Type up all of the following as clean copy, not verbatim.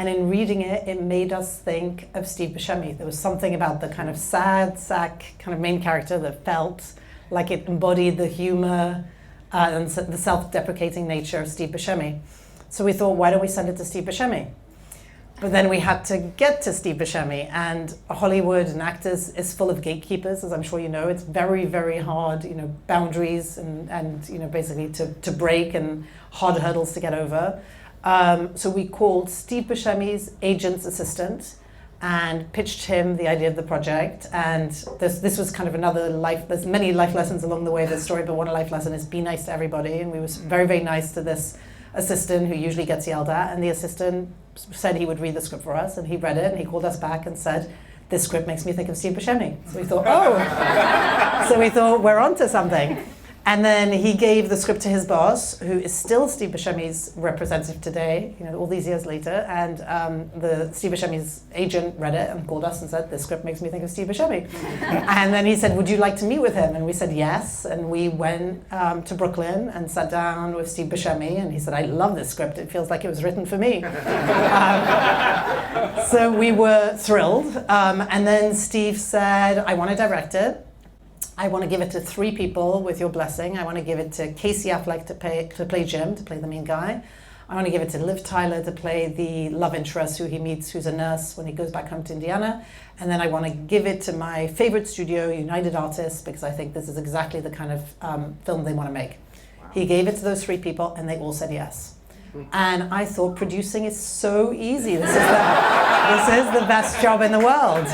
And in reading it, it made us think of Steve Buscemi. There was something about the kind of sad sack kind of main character that felt like it embodied the humor and the self-deprecating nature of Steve Buscemi. So we thought, why don't we send it to Steve Buscemi? But then we had to get to Steve Buscemi, and Hollywood and actors is full of gatekeepers, as I'm sure you know. It's very, very hard, boundaries and basically to break, and hard hurdles to get over. So we called Steve Buscemi's agent's assistant and pitched him the idea of the project. And this was kind of another life, there's many life lessons along the way of this story, but one life lesson is be nice to everybody. And we were very, very nice to this assistant who usually gets yelled at. And the assistant said he would read the script for us, and he read it, and he called us back and said, this script makes me think of Steve Buscemi. So we thought, we're onto something. And then he gave the script to his boss, who is still Steve Buscemi's representative today, all these years later. And the Steve Buscemi's agent read it and called us and said, this script makes me think of Steve Buscemi. And then he said, would you like to meet with him? And we said, yes. And we went to Brooklyn and sat down with Steve Buscemi. And he said, I love this script. It feels like it was written for me. So we were thrilled. And then Steve said, I want to direct it. I want to give it to 3 people with your blessing. I want to give it to Casey Affleck to play Jim, to play the main guy. I want to give it to Liv Tyler to play the love interest who he meets, who's a nurse when he goes back home to Indiana. And then I want to give it to my favorite studio, United Artists, because I think this is exactly the kind of film they want to make. Wow. He gave it to those 3 people, and they all said yes. And I thought, producing is so easy. This is the best job in the world.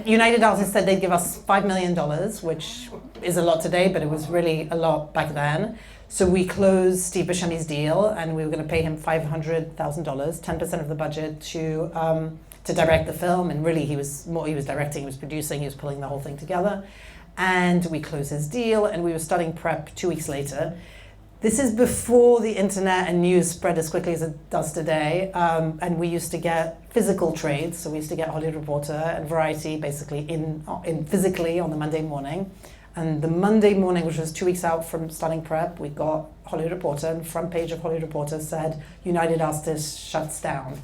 United Artists said they'd give us $5 million, which is a lot today, but it was really a lot back then. So we closed Steve Buscemi's deal, and we were going to pay him $500,000, 10% of the budget, to direct the film. And really, he was directing, he was producing, he was pulling the whole thing together. And we closed his deal, and we were starting prep 2 weeks later. This is before the internet and news spread as quickly as it does today. And we used to get physical trades. So we used to get Hollywood Reporter and Variety basically in physically on the Monday morning. And the Monday morning, which was 2 weeks out from starting prep, we got Hollywood Reporter, and front page of Hollywood Reporter said, United Artists shuts down.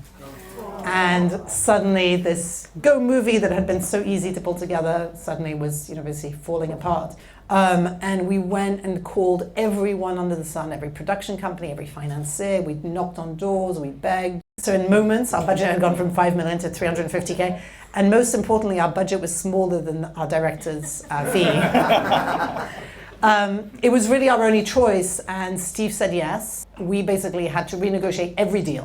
And suddenly this Go movie that had been so easy to pull together suddenly was, basically falling apart. And we went and called everyone under the sun, every production company, every financier. We knocked on doors, we begged. So in moments, our budget had gone from $5 million to $350K. And most importantly, our budget was smaller than our director's fee. It was really our only choice, and Steve said yes. We basically had to renegotiate every deal.